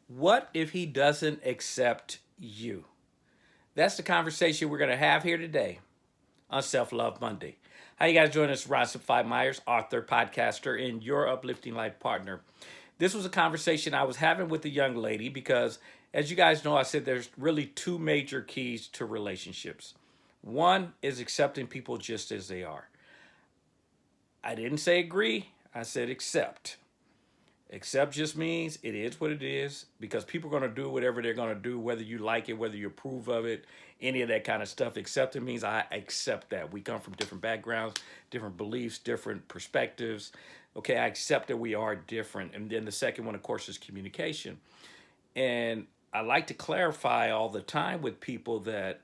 What if he doesn't accept you? That's the conversation we're going to have here today on Self Love Monday. How you guys doing? This is Ron Simplified Myers, author, podcaster, and your uplifting life partner. This was a conversation I was having with a young lady because, as you guys know, I said there's really two major keys to relationships. One is accepting people just as they are. I didn't say agree, I said accept. Accept just means it is what it is because people are going to do whatever they're going to do, whether you like it, whether you approve of it, any of that kind of stuff. Accepting means I accept that. We come from different backgrounds, different beliefs, different perspectives. Okay, I accept that we are different. And then the second one, of course, is communication. And I like to clarify all the time with people that,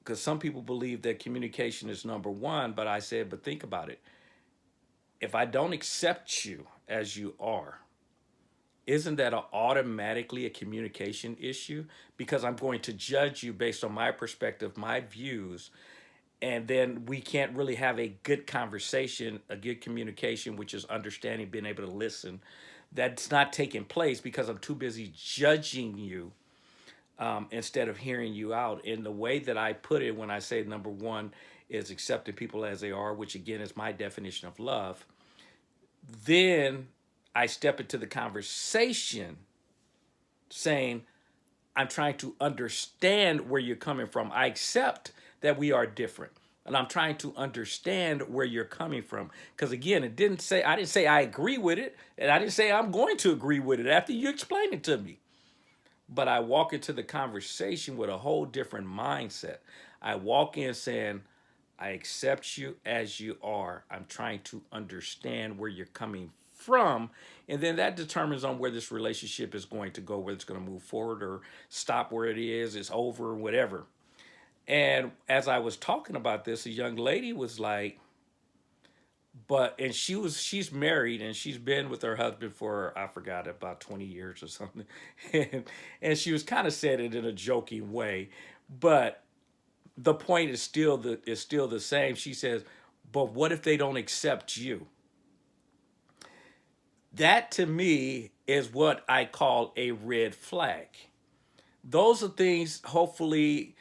because some people believe that communication is number one, but I said, but think about it. If I don't accept you as you are, isn't that automatically a communication issue? Because I'm going to judge you based on my perspective, my views, and then we can't really have a good conversation, a good communication, which is understanding, being able to listen. That's not taking place because I'm too busy judging you instead of hearing you out. And the way that I put it when I say number one is accepting people as they are, which again is my definition of love. Then I step into the conversation saying, I'm trying to understand where you're coming from. I accept that we are different. And I'm trying to understand where you're coming from. Because again, I didn't say I agree with it, and I didn't say I'm going to agree with it after you explain it to me. But I walk into the conversation with a whole different mindset. I walk in saying, I accept you as you are. I'm trying to understand where you're coming from. And then that determines on where this relationship is going to go, whether it's going to move forward or stop where it is, it's over, or whatever. And as I was talking about this, a young lady was like, and she's married and she's been with her husband for, I forgot, about 20 years or something. And she was kind of said it in a joking way, but the point is still the same. She says, but what if they don't accept you? That to me is what I call a red flag. Those are things, hopefully,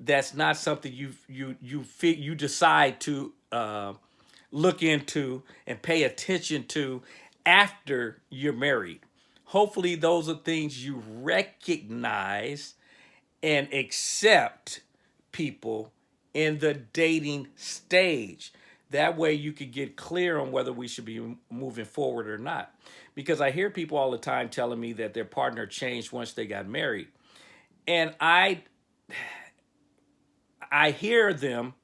that's not something you decide to look into and pay attention to after you're married. Hopefully, those are things you recognize and accept people in the dating stage. That way you could get clear on whether we should be moving forward or not. Because I hear people all the time telling me that their partner changed once they got married. And I hear them,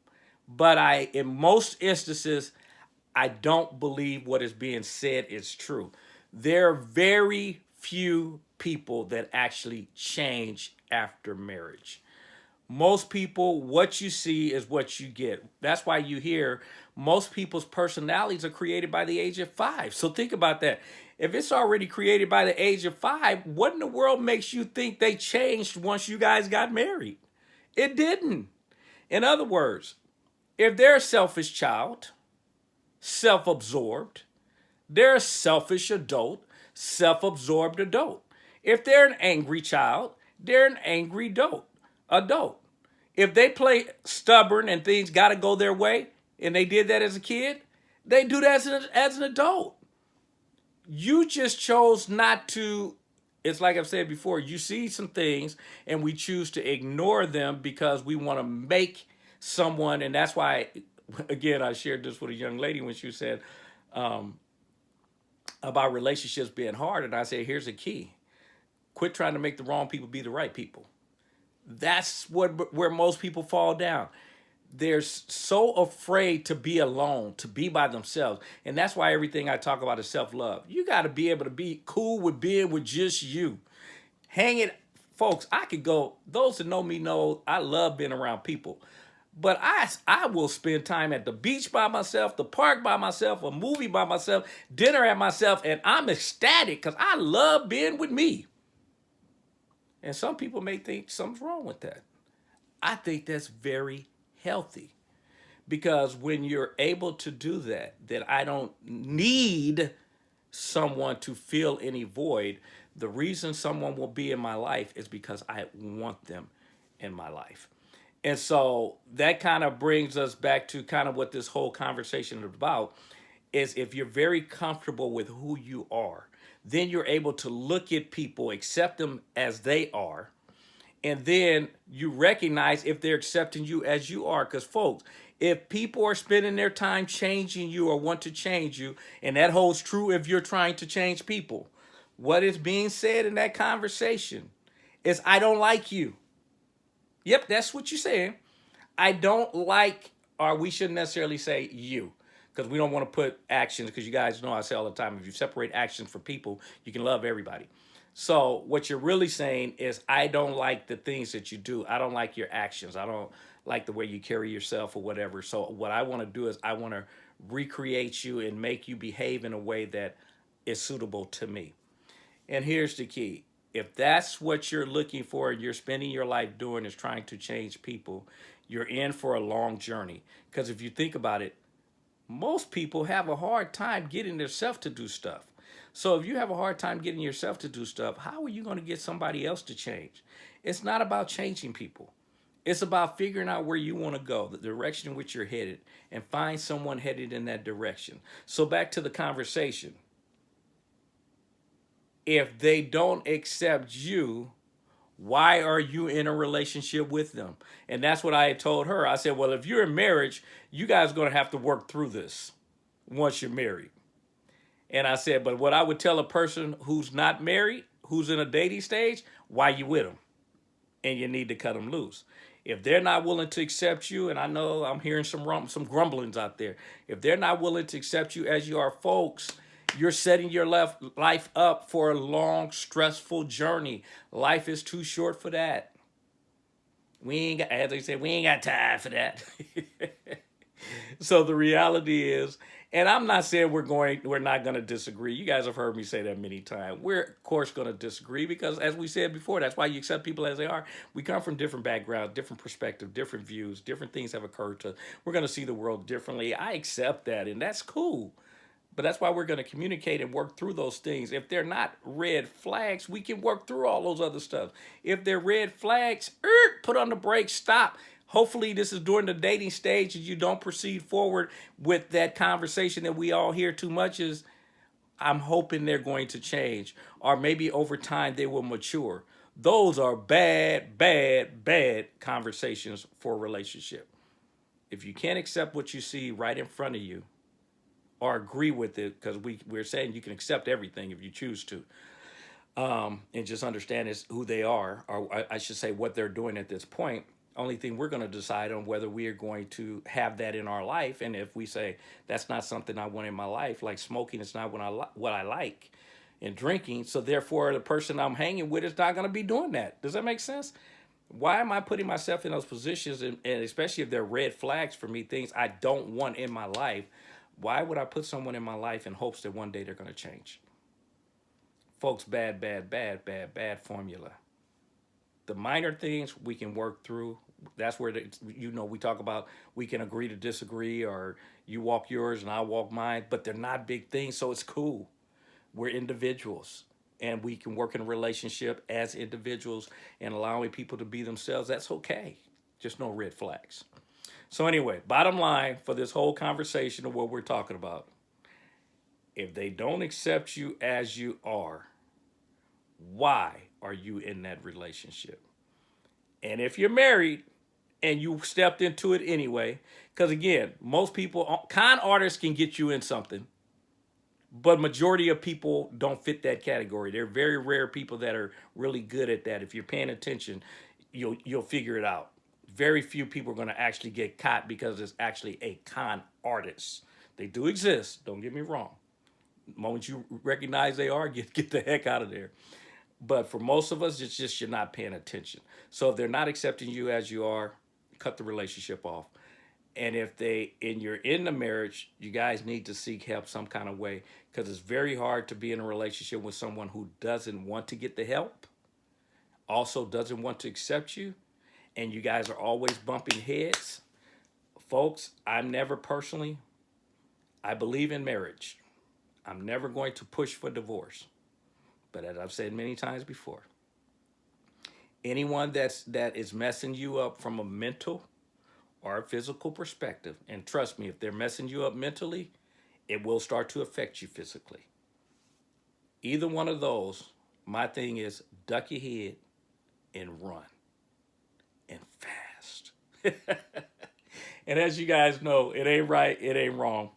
but in most instances, I don't believe what is being said is true. There are very few people that actually change after marriage. Most people, what you see is what you get. That's why you hear most people's personalities are created by the age of 5. So think about that. If it's already created by the age of 5, what in the world makes you think they changed once you guys got married? It didn't. In other words, if they're a selfish child, self absorbed, they're a selfish adult, self absorbed adult. If they're an angry child, they're an angry adult. If they play stubborn and things got to go their way, and they did that as a kid, they do that as an adult. You just chose not to. It's like I've said before, you see some things and we choose to ignore them because we want to make someone, and that's why, again, I shared this with a young lady when she said about relationships being hard, and I said, here's a key. Quit trying to make the wrong people be the right people. That's where most people fall down. They're so afraid to be alone, to be by themselves. And that's why everything I talk about is self-love. You got to be able to be cool with being with just you. Hang it, folks, I could go, those that know me know I love being around people. But I will spend time at the beach by myself, the park by myself, a movie by myself, dinner at myself, and I'm ecstatic because I love being with me. And some people may think something's wrong with that. I think that's very healthy because when you're able to do that, that I don't need someone to fill any void. The reason someone will be in my life is because I want them in my life. And so that kind of brings us back to kind of what this whole conversation is about, is if you're very comfortable with who you are, then you're able to look at people, accept them as they are, and then you recognize if they're accepting you as you are. Because folks, if people are spending their time changing you or want to change you, and that holds true if you're trying to change people, what is being said in that conversation is, I don't like you. Yep, that's what you're saying. I don't like, or we shouldn't necessarily say you, because we don't want to put actions, because you guys know I say all the time, if you separate actions from people, you can love everybody. So what you're really saying is, I don't like the things that you do. I don't like your actions. I don't like the way you carry yourself or whatever. So what I want to do is I want to recreate you and make you behave in a way that is suitable to me. And here's the key. If that's what you're looking for, and you're spending your life doing is trying to change people, you're in for a long journey. Because if you think about it, most people have a hard time getting themselves to do stuff. So if you have a hard time getting yourself to do stuff, how are you going to get somebody else to change? It's not about changing people. It's about figuring out where you want to go, the direction in which you're headed, and find someone headed in that direction. So back to the conversation. If they don't accept you, why are you in a relationship with them? And that's what I had told her. I said, well, if you're in marriage, you guys are going to have to work through this once you're married. And I said, but what I would tell a person who's not married, who's in a dating stage, why you with them? And you need to cut them loose. If they're not willing to accept you, and I know I'm hearing some grumblings out there. If they're not willing to accept you as you are, folks, you're setting your life up for a long, stressful journey. Life is too short for that. We ain't got, as they say, we ain't got time for that. So the reality is, and I'm not saying we're not going to disagree. You guys have heard me say that many times. We're of course going to disagree because, as we said before, that's why you accept people as they are. We come from different backgrounds, different perspectives, different views, different things have occurred to us. We're going to see the world differently. I accept that, and that's cool. But that's why we're going to communicate and work through those things. If they're not red flags, we can work through all those other stuff. If they're red flags, put on the brakes, stop. Hopefully this is during the dating stage and you don't proceed forward with that conversation that we all hear too much is, I'm hoping they're going to change. Or maybe over time they will mature. Those are bad, bad, bad conversations for a relationship. If you can't accept what you see right in front of you, or agree with it, because we're saying you can accept everything if you choose to, and just understand is who they are, or I should say what they're doing at this point. Only thing we're going to decide on whether we are going to have that in our life, and if we say that's not something I want in my life, like smoking is not what I like, and drinking, so therefore the person I'm hanging with is not going to be doing that. Does that make sense? Why am I putting myself in those positions, and especially if they're red flags for me, things I don't want in my life? Why would I put someone in my life in hopes that one day they're going to change? Folks, bad, bad, bad, bad, bad formula. The minor things we can work through. That's where, we talk about we can agree to disagree, or you walk yours and I walk mine, but they're not big things, so it's cool. We're individuals, and we can work in a relationship as individuals and allowing people to be themselves. That's okay. Just no red flags. So anyway, bottom line for this whole conversation of what we're talking about, if they don't accept you as you are, why are you in that relationship? And if you're married and you stepped into it anyway, because again, most people, con artists can get you in something, but majority of people don't fit that category. They're very rare people that are really good at that. If you're paying attention, you'll figure it out. Very few people are going to actually get caught because it's actually a con artist. They do exist, don't get me wrong. The moment you recognize they are, get the heck out of there. But for most of us, it's just you're not paying attention. So if they're not accepting you as you are, cut the relationship off. And if you're in the marriage, you guys need to seek help some kind of way, because it's very hard to be in a relationship with someone who doesn't want to get the help, also doesn't want to accept you, and you guys are always bumping heads. Folks, I believe in marriage. I'm never going to push for divorce. But as I've said many times before, anyone that is messing you up from a mental or a physical perspective, and trust me, if they're messing you up mentally, it will start to affect you physically. Either one of those, my thing is duck your head and run and fast. And as you guys know, it ain't right, it ain't wrong.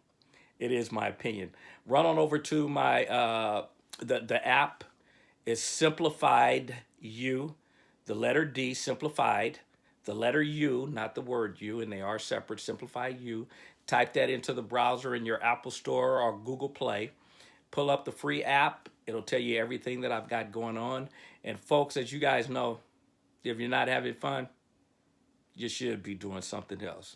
It is my opinion. Run on over to my the app is Simplified U, the letter D, Simplified, the letter U, not the word U, and they are separate. Simplified U. Type that into the browser in your Apple Store or Google Play. Pull up the free app. It'll tell you everything that I've got going on. And folks, as you guys know, if you're not having fun, you should be doing something else.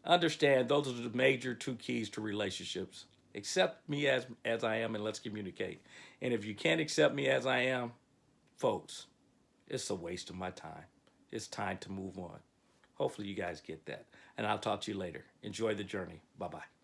Understand those are the major two keys to relationships. Accept me as I am and let's communicate. And if you can't accept me as I am, folks, it's a waste of my time. It's time to move on. Hopefully you guys get that. And I'll talk to you later. Enjoy the journey. Bye-bye.